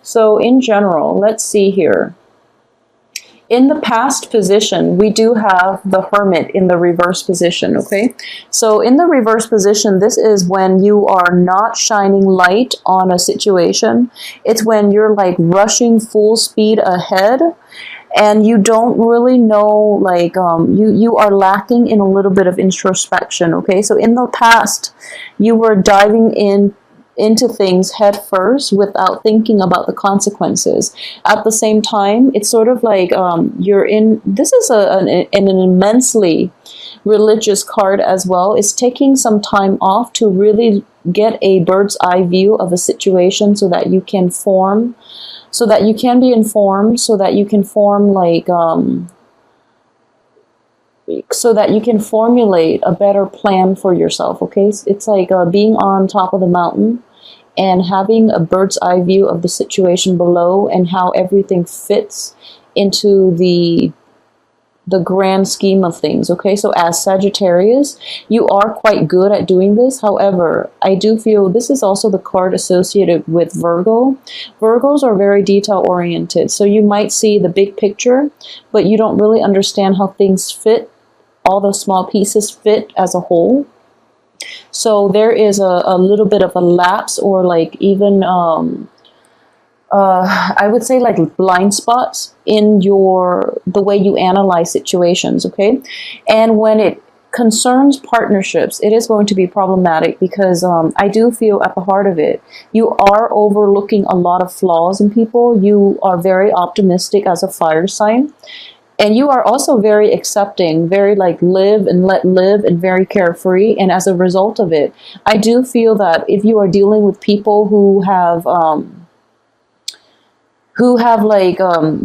So in general, let's see here. In the past position, we do have the Hermit in the reverse position, okay? So in the reverse position, this is when you are not shining light on a situation. It's when you're like rushing full speed ahead and you don't really know, like, you are lacking in a little bit of introspection, okay? So in the past, you were diving into things head first without thinking about the consequences. At the same time, it's sort of like you're in, this is an immensely religious card as well. It's taking some time off to really get a bird's eye view of a situation so that you can form, so that you can be informed, so that you can form like, so that you can formulate a better plan for yourself, okay? It's like being on top of the mountain and having a bird's eye view of the situation below and how everything fits into the grand scheme of things, okay? So as Sagittarius, you are quite good at doing this. However, I do feel this is also the card associated with Virgo. Virgos are very detail-oriented, so you might see the big picture, but you don't really understand how things fit, all the small pieces fit as a whole. So there is a little bit of a lapse, or like even I would say like blind spots in the way you analyze situations, okay? And when it concerns partnerships, it is going to be problematic because I do feel at the heart of it, you are overlooking a lot of flaws in people. You are very optimistic as a fire sign. And you are also very accepting, very like live and let live, and very carefree. And as a result of it, I do feel that if you are dealing with people who have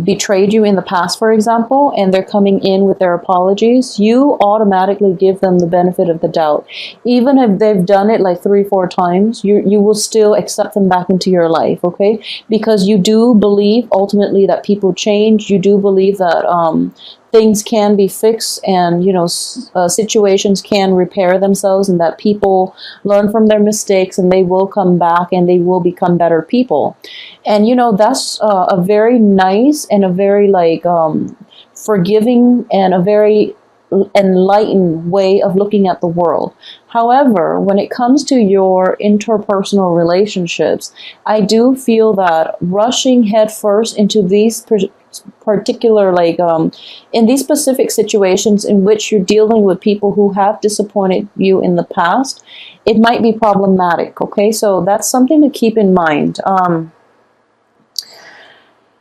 betrayed you in the past, for example, and they're coming in with their apologies, you automatically give them the benefit of the doubt. Even if they've done it like 3-4 times, you will still accept them back into your life, okay? Because you do believe ultimately that people change. You do believe that things can be fixed, and, you know, situations can repair themselves, and that people learn from their mistakes and they will come back and they will become better people. And, you know, that's a very nice and a very like forgiving and a very enlightened way of looking at the world. However, when it comes to your interpersonal relationships, I do feel that rushing headfirst into these particular, like in these specific situations in which you're dealing with people who have disappointed you in the past, it might be problematic, okay? So that's something to keep in mind.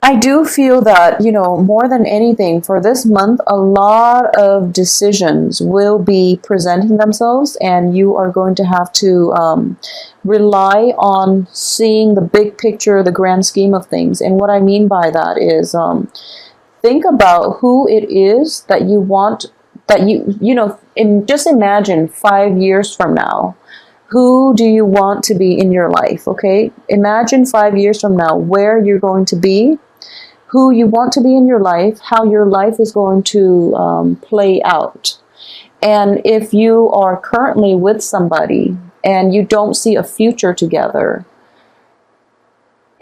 I do feel that, you know, more than anything for this month, a lot of decisions will be presenting themselves, and you are going to have to rely on seeing the big picture, the grand scheme of things. And what I mean by that is think about who it is that you want, that you know, just imagine 5 years from now. Who do you want to be in your life, okay? Imagine 5 years from now where you're going to be, who you want to be in your life, how your life is going to play out. And if you are currently with somebody and you don't see a future together,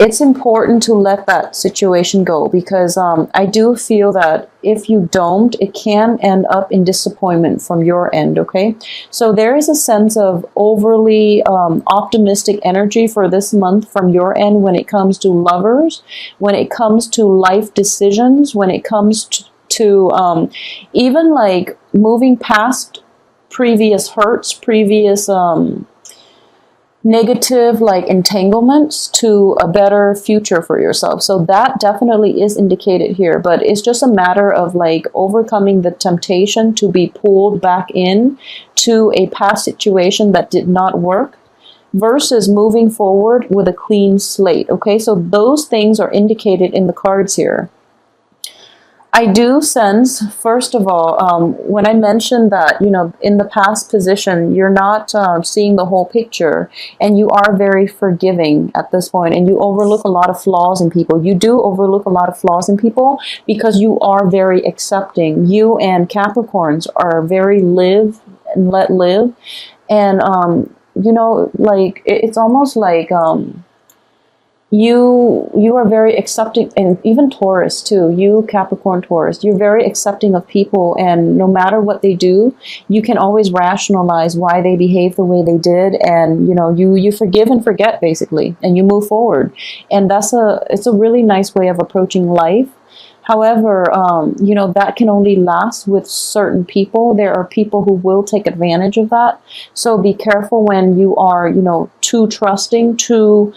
it's important to let that situation go, because I do feel that if you don't, it can end up in disappointment from your end, okay? So there is a sense of overly optimistic energy for this month from your end when it comes to lovers, when it comes to life decisions, when it comes to even like moving past previous hurts, previous negative like entanglements to a better future for yourself. So that definitely is indicated here, but it's just a matter of like overcoming the temptation to be pulled back in to a past situation that did not work versus moving forward with a clean slate. Okay, so those things are indicated in the cards here. I do sense, first of all, when I mentioned that, you know, in the past position, you're not seeing the whole picture, and you are very forgiving at this point, and you overlook a lot of flaws in people. You do overlook a lot of flaws in people because you are very accepting. You and Capricorns are very live and let live. And, you know, like, it's almost like, you are very accepting, and even Taurus too, you Capricorn Taurus, you're very accepting of people, and no matter what they do, you can always rationalize why they behave the way they did, and you know, you forgive and forget basically, and you move forward. And it's a really nice way of approaching life. However, you know, that can only last with certain people. There are people who will take advantage of that. So be careful when you are, you know, too trusting, too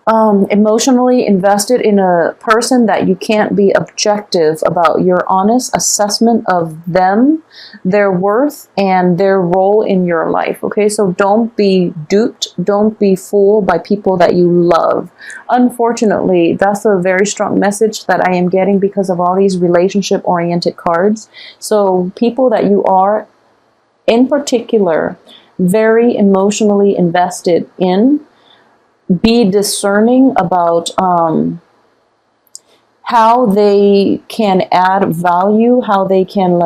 emotionally invested in a person, that you can't be objective about your honest assessment of them, their worth, and their role in your life. Okay, so don't be duped, don't be fooled by people that you love. Unfortunately, that's a very strong message that I am getting because of all these relationship oriented cards. So people that you are in particular very emotionally invested in, be discerning about how they can add value, how they can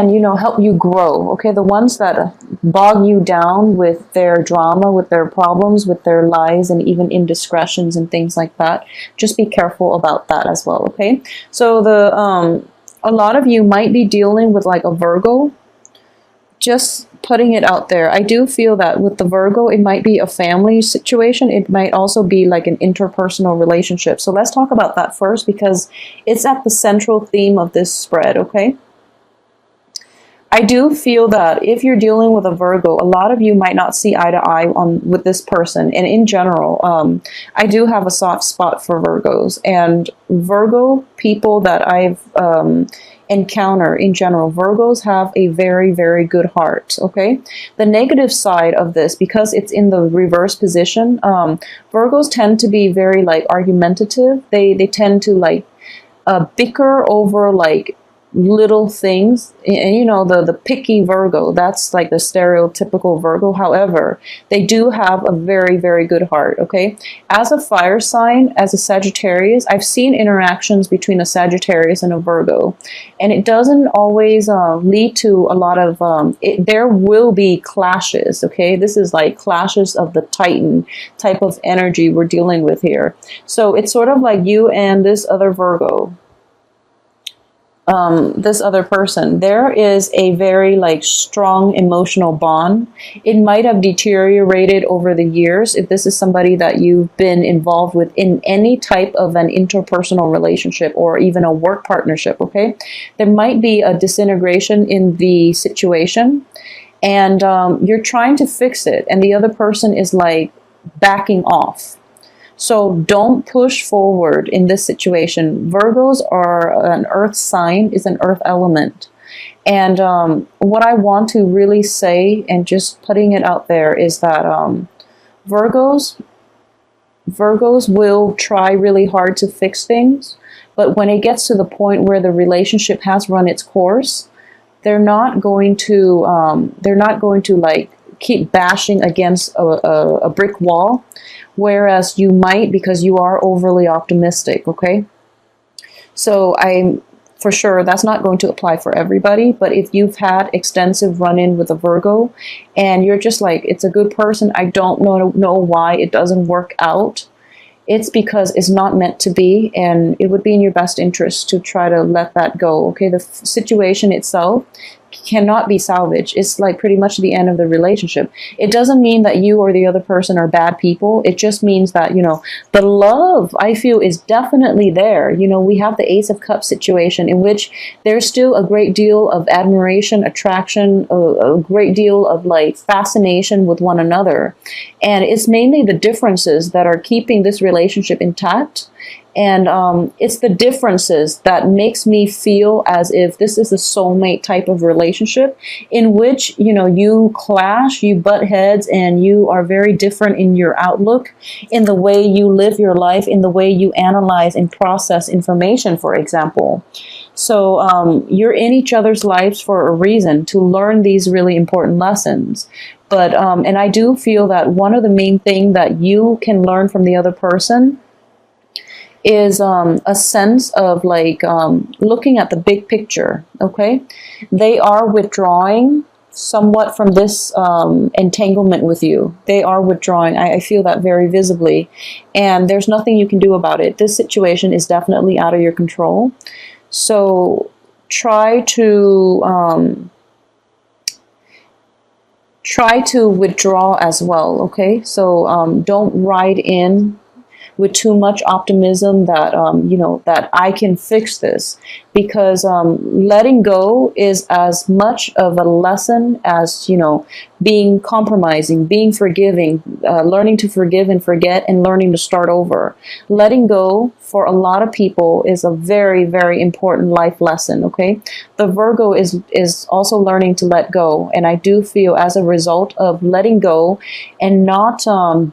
you know, help you grow. Okay, the ones that bog you down with their drama, with their problems, with their lies, and even indiscretions and things like that, just be careful about that as well. Okay, so a lot of you might be dealing with like a Virgo. Just putting it out there. I do feel that with the Virgo, it might be a family situation. It might also be like an interpersonal relationship. So let's talk about that first, because it's at the central theme of this spread, okay? I do feel that if you're dealing with a Virgo, a lot of you might not see eye to eye with this person. And in general, I do have a soft spot for Virgos. And Virgo people that I've encounter in general, Virgos have a very, very good heart. Okay, the negative side of this, because it's in the reverse position, Virgos tend to be very like argumentative. They tend to like bicker over like little things, and you know, the picky Virgo, that's like the stereotypical Virgo. However, they do have a very, very good heart. Okay, as a fire sign, as a Sagittarius, I've seen interactions between a Sagittarius and a Virgo, and it doesn't always lead to a lot of there will be clashes. Okay, this is like clashes of the Titan type of energy we're dealing with here. So it's sort of like you and this other Virgo, this other person, there is a very like strong emotional bond. It might have deteriorated over the years if this is somebody that you've been involved with in any type of an interpersonal relationship or even a work partnership. Okay, there might be a disintegration in the situation, and you're trying to fix it, and the other person is like backing off. So don't push forward in this situation. Virgos are an earth sign, is an earth element. And what I want to really say, and just putting it out there, is that Virgos will try really hard to fix things. But when it gets to the point where the relationship has run its course, they're not going to like keep bashing against a brick wall. Whereas you might, because you are overly optimistic, okay? So for sure, that's not going to apply for everybody, but if you've had extensive run-in with a Virgo, and you're just like, it's a good person, I don't know why it doesn't work out, it's because it's not meant to be, and it would be in your best interest to try to let that go, okay? The situation itself cannot be salvaged. It's like pretty much the end of the relationship. It doesn't mean that you or the other person are bad people. It just means that, you know, the love, I feel, is definitely there. You know, we have the Ace of Cups situation in which there's still a great deal of admiration, attraction, a great deal of like fascination with one another. And it's mainly the differences that are keeping this relationship intact. And it's the differences that makes me feel as if this is a soulmate type of relationship in which, you know, you clash, you butt heads, and you are very different in your outlook, in the way you live your life, in the way you analyze and process information, for example. So you're in each other's lives for a reason, to learn these really important lessons. But, and I do feel that one of the main things that you can learn from the other person is a sense of like looking at the big picture, okay? They are withdrawing somewhat from this entanglement with you. They are withdrawing. I feel that very visibly. And there's nothing you can do about it. This situation is definitely out of your control. So try to withdraw as well, okay? So don't ride in with too much optimism that, you know, that I can fix this. Because letting go is as much of a lesson as, you know, being compromising, being forgiving, learning to forgive and forget, and learning to start over. Letting go for a lot of people is a very, very important life lesson, okay? The Virgo is also learning to let go. And I do feel as a result of letting go and not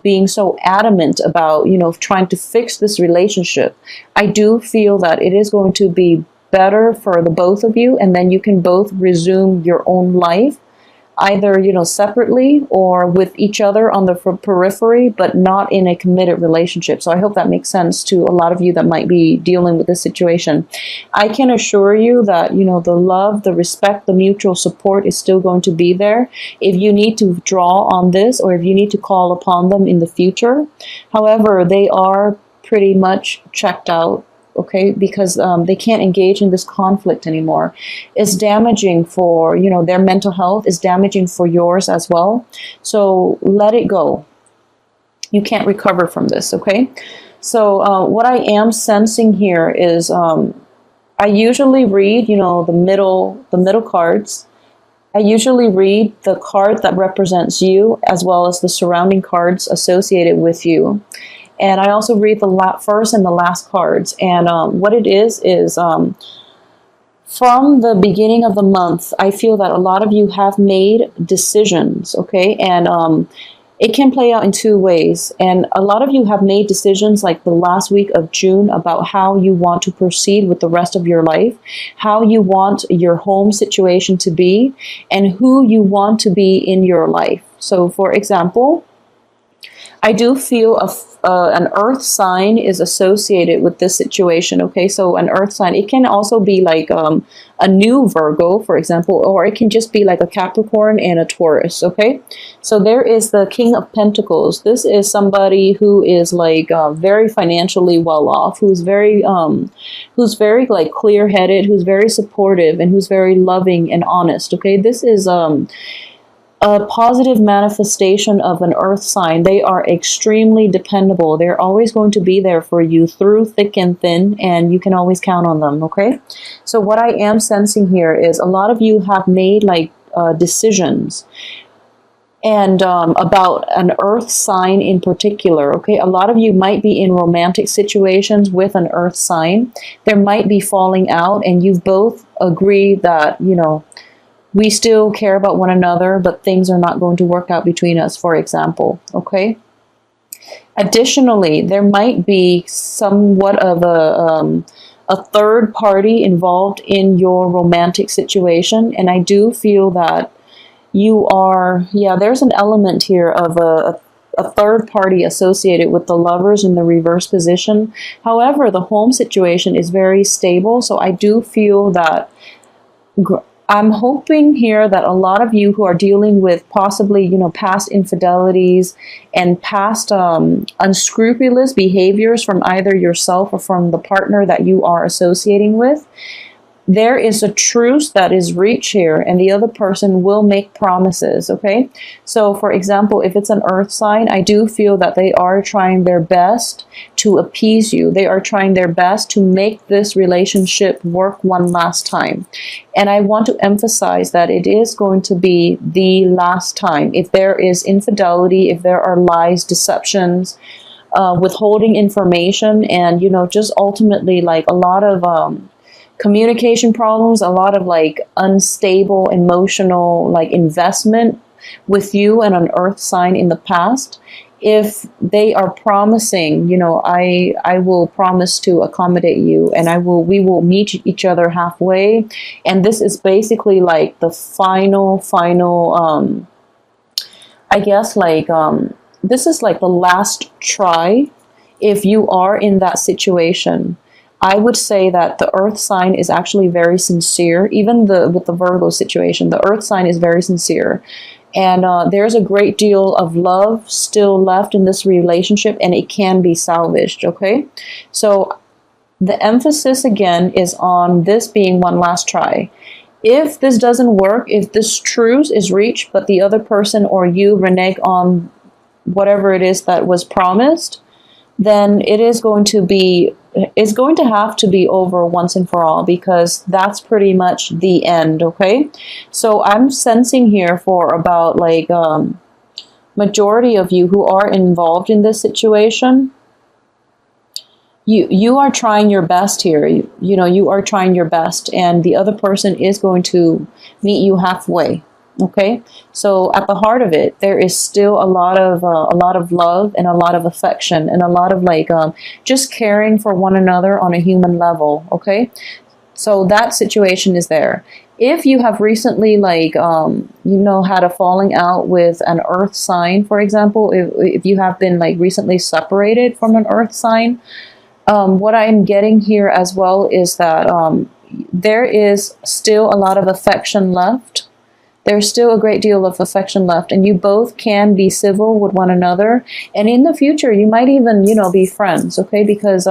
being so adamant about, you know, trying to fix this relationship, I do feel that it is going to be better for the both of you, and then you can both resume your own life, either, you know, separately or with each other on the periphery, but not in a committed relationship. So I hope that makes sense to a lot of you that might be dealing with this situation. I can assure you that, you know, the love, the respect, the mutual support is still going to be there. If you need to draw on this, or if you need to call upon them in the future. However, they are pretty much checked out, okay, because they can't engage in this conflict anymore. It's damaging for, you know, their mental health, is damaging for yours as well. So let it go. You can't recover from this, okay? So what I am sensing here is I usually read, you know, the middle cards. I usually read the card that represents you, as well as the surrounding cards associated with you. And I also read the first and the last cards. And what it is from the beginning of the month, I feel that a lot of you have made decisions, okay? And it can play out in two ways. And a lot of you have made decisions like the last week of June about how you want to proceed with the rest of your life, how you want your home situation to be, and who you want to be in your life. So for example, I do feel an earth sign is associated with this situation, okay? So an earth sign, it can also be like a new Virgo, for example, or it can just be like a Capricorn and a Taurus, okay? So there is the King of Pentacles. This is somebody who is like very financially well off, who's very like clear-headed, who's very supportive, and who's very loving and honest, okay? This is a positive manifestation of an earth sign. They are extremely dependable. They're always going to be there for you through thick and thin, and you can always count on them, okay? So what I am sensing here is a lot of you have made like decisions and about an earth sign in particular, okay? A lot of you might be in romantic situations with an earth sign. There might be falling out, and you've both agreed that, you know, we still care about one another, but things are not going to work out between us, for example, okay? Additionally, there might be somewhat of a third party involved in your romantic situation, and I do feel that you are, yeah, there's an element here of a third party associated with the Lovers in the reverse position. However, the home situation is very stable, so I do feel that I'm hoping here that a lot of you who are dealing with possibly, you know, past infidelities and past unscrupulous behaviors from either yourself or from the partner that you are associating with, there is a truce that is reached here, and the other person will make promises, okay? So, for example, if it's an earth sign, I do feel that they are trying their best to appease you. They are trying their best to make this relationship work one last time. And I want to emphasize that it is going to be the last time. If there is infidelity, if there are lies, deceptions, withholding information, and, you know, just ultimately like a lot of communication problems, a lot of like unstable emotional like investment with you and an earth sign in the past, if they are promising, you know, I will promise to accommodate you, and we will meet each other halfway, and this is basically like the final I guess like this is like the last try if you are in that situation. I would say that the earth sign is actually very sincere. Even with the Virgo situation, the earth sign is very sincere. And there's a great deal of love still left in this relationship, and it can be salvaged, okay? So the emphasis again is on this being one last try. If this doesn't work, if this truce is reached, but the other person or you renege on whatever it is that was promised, then it's going to have to be over once and for all, because that's pretty much the end, okay? So I'm sensing here for about like majority of you who are involved in this situation, you are trying your best here. You know, you are trying your best, and the other person is going to meet you halfway. Okay, so at the heart of it, there is still a lot of love and a lot of affection and a lot of like just caring for one another on a human level. Okay, so that situation is there. If you have recently like had a falling out with an earth sign, for example, if you have been like recently separated from an earth sign, what I'm getting here as well is that there is still a lot of affection left. There's still a great deal of affection left, and you both can be civil with one another. And in the future, you might even, be friends, okay? Because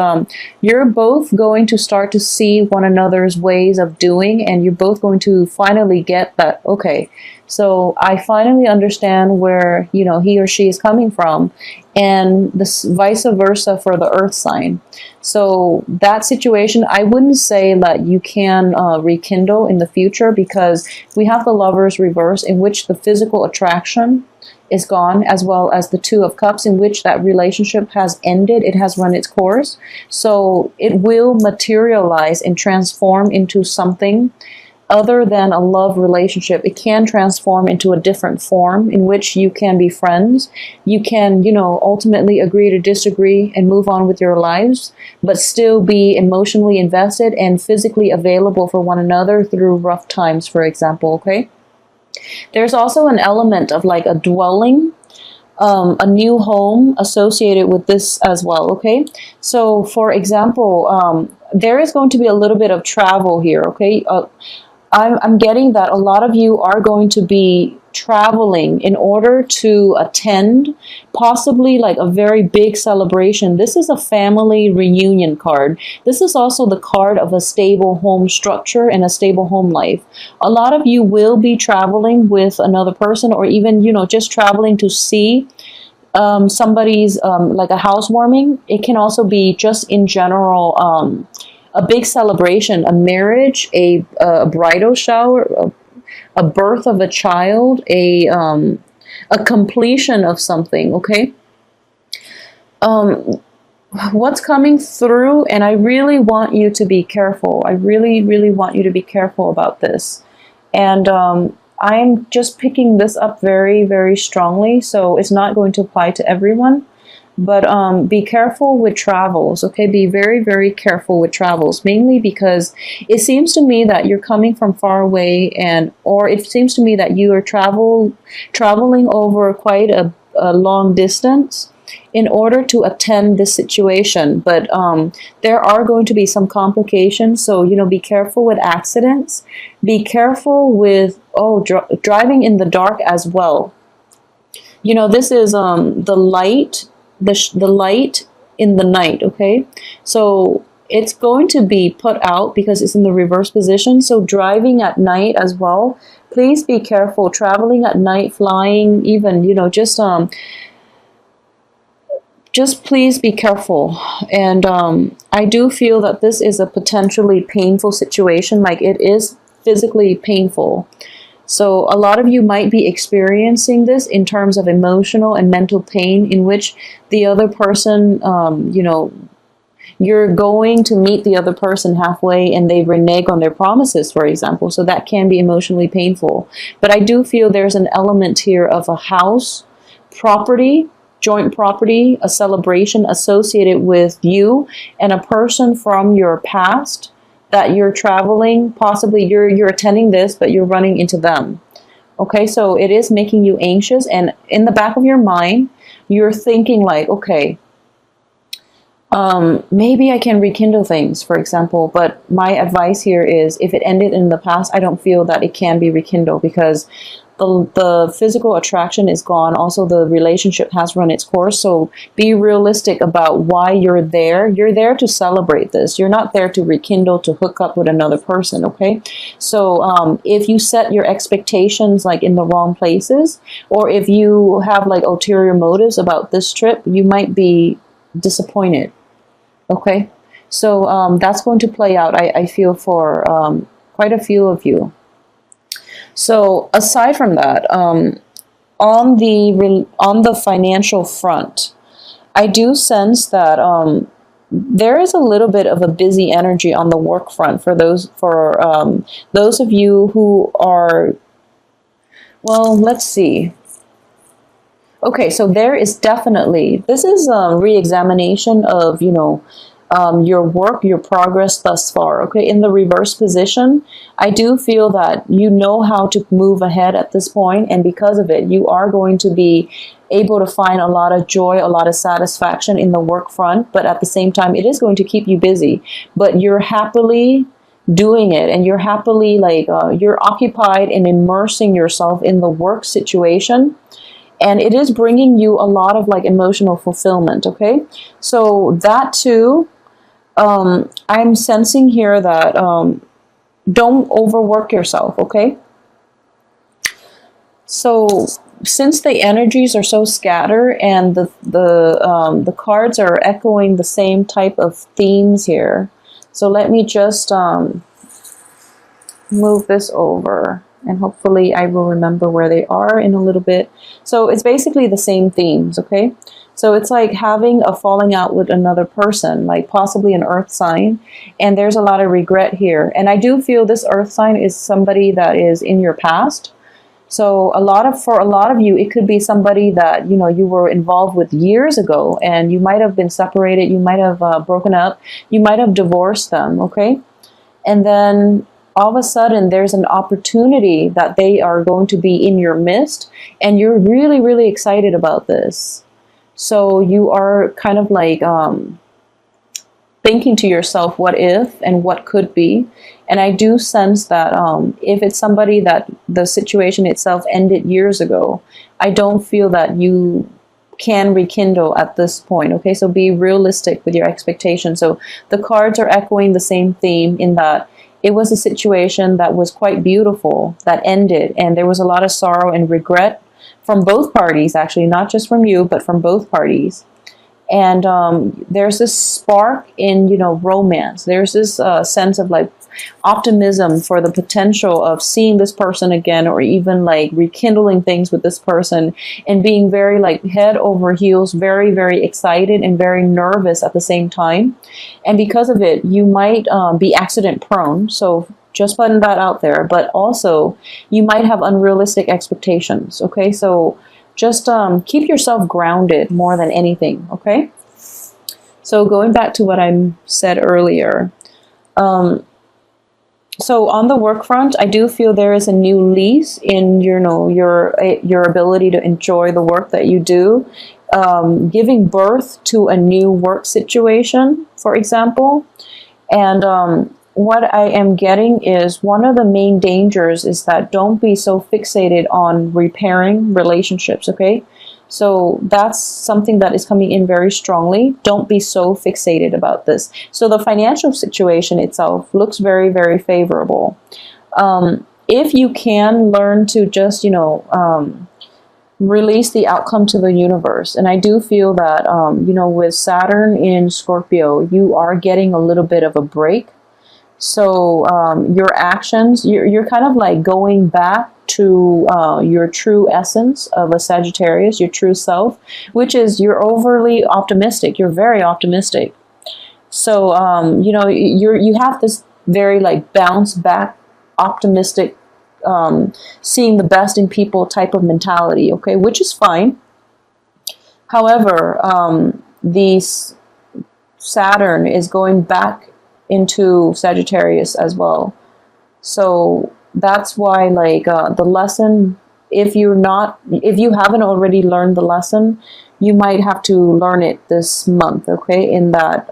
you're both going to start to see one another's ways of doing, and you're both going to finally get that, okay, so I finally understand where, he or she is coming from, and this vice versa for the earth sign. So that situation, I wouldn't say that you can rekindle in the future, because we have the Lovers reverse, in which the physical attraction is gone, as well as the Two of Cups, in which that relationship has ended. It has run its course. So it will materialize and transform into something other than a love relationship. It can transform into a different form in which you can be friends. You can, ultimately agree to disagree and move on with your lives, but still be emotionally invested and physically available for one another through rough times, for example, okay? There's also an element of like a dwelling, a new home associated with this as well, okay? So, for example, there is going to be a little bit of travel here, okay? I'm getting that a lot of you are going to be traveling in order to attend possibly like a very big celebration. This is a family reunion card. This is also the card of a stable home structure and a stable home life. A lot of you will be traveling with another person, or even, just traveling to see somebody's like a housewarming. It can also be just in general a big celebration, a marriage, a bridal shower, a birth of a child, a completion of something, okay? What's coming through, and I really want you to be careful. I really, really want you to be careful about this. And I'm just picking this up very, very strongly, so it's not going to apply to everyone. But be careful with travels, okay? Be very, very careful with travels, mainly because it seems to me that you're coming from far away, or it seems to me that you are traveling over quite a long distance in order to attend this situation. But there are going to be some complications, so, be careful with accidents. Be careful with, driving in the dark as well. This is the light, the light in the night, okay? So it's going to be put out because it's in the reverse position. So driving at night as well, please be careful. Traveling at night, flying, even, just please be careful. And I do feel that this is a potentially painful situation, like it is physically painful. So a lot of you might be experiencing this in terms of emotional and mental pain, in which the other person, you're going to meet the other person halfway and they renege on their promises, for example. So that can be emotionally painful. But I do feel there's an element here of a house, property, joint property, a celebration associated with you and a person from your past that you're traveling, possibly you're attending this, but you're running into them. Okay, so it is making you anxious, and in the back of your mind, you're thinking like, okay, Maybe I can rekindle things, for example, but my advice here is if it ended in the past, I don't feel that it can be rekindled because the physical attraction is gone. Also, the relationship has run its course. So be realistic about why you're there. You're there to celebrate this. You're not there to rekindle, to hook up with another person, okay? So if you set your expectations like in the wrong places, or if you have like ulterior motives about this trip, you might be disappointed, okay? So that's going to play out, I feel, for quite a few of you. So aside from that, on the financial front, I do sense that there is a little bit of a busy energy on the work front for those of you who are, well, let's see. Okay, so there is definitely, this is a re-examination of, you know, your work, your progress thus far, okay? In the reverse position, I do feel that you know how to move ahead at this point, and because of it, you are going to be able to find a lot of joy, a lot of satisfaction in the work front, but at the same time, it is going to keep you busy, but you're happily doing it, and you're happily, like, you're occupied in immersing yourself in the work situation, and it is bringing you a lot of, like, emotional fulfillment, okay? So that too, I'm sensing here that don't overwork yourself, okay? So since the energies are so scattered and the cards are echoing the same type of themes here, so let me just move this over, and hopefully I will remember where they are in a little bit. So it's basically the same themes, okay? So it's like having a falling out with another person, like possibly an earth sign, and there's a lot of regret here. And I do feel this earth sign is somebody that is in your past. So for a lot of you, it could be somebody that, you know, you were involved with years ago, and you might have been separated, you might have broken up, you might have divorced them, okay? And then all of a sudden there's an opportunity that they are going to be in your midst, and you're really, really excited about this. So you are kind of like thinking to yourself, what if and what could be. And I do sense that if it's somebody that the situation itself ended years ago, I don't feel that you can rekindle at this point, okay? So be realistic with your expectations. So the cards are echoing the same theme in that it was a situation that was quite beautiful that ended, and there was a lot of sorrow and regret from both parties, actually, not just from you, but from both parties. And there's this spark in, you know, romance. There's this sense of like optimism for the potential of seeing this person again, or even like rekindling things with this person, and being very like head over heels, very, very excited and very nervous at the same time. And because of it, you might be accident prone. So just putting that out there, but also you might have unrealistic expectations, okay? So just keep yourself grounded more than anything, okay? So going back to what I said earlier, so on the work front, I do feel there is a new lease in, you know, your ability to enjoy the work that you do, giving birth to a new work situation, for example. And what I am getting is one of the main dangers is that don't be so fixated on repairing relationships, okay? So that's something that is coming in very strongly. Don't be so fixated about this. So the financial situation itself looks very, very favorable. If you can learn to just, you know, release the outcome to the universe. And I do feel that, you know, with Saturn in Scorpio, you are getting a little bit of a break. So your actions, you're kind of like going back to your true essence of a Sagittarius, your true self, which is you're overly optimistic. You're very optimistic. So, you know, you have this very like bounce back, optimistic, seeing the best in people type of mentality, okay, which is fine. However, these Saturn is going back into Sagittarius as well. So that's why, like, the lesson if you haven't already learned the lesson, you might have to learn it this month, okay? In that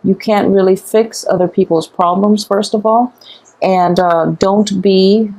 you can't really fix other people's problems, first of all, and don't be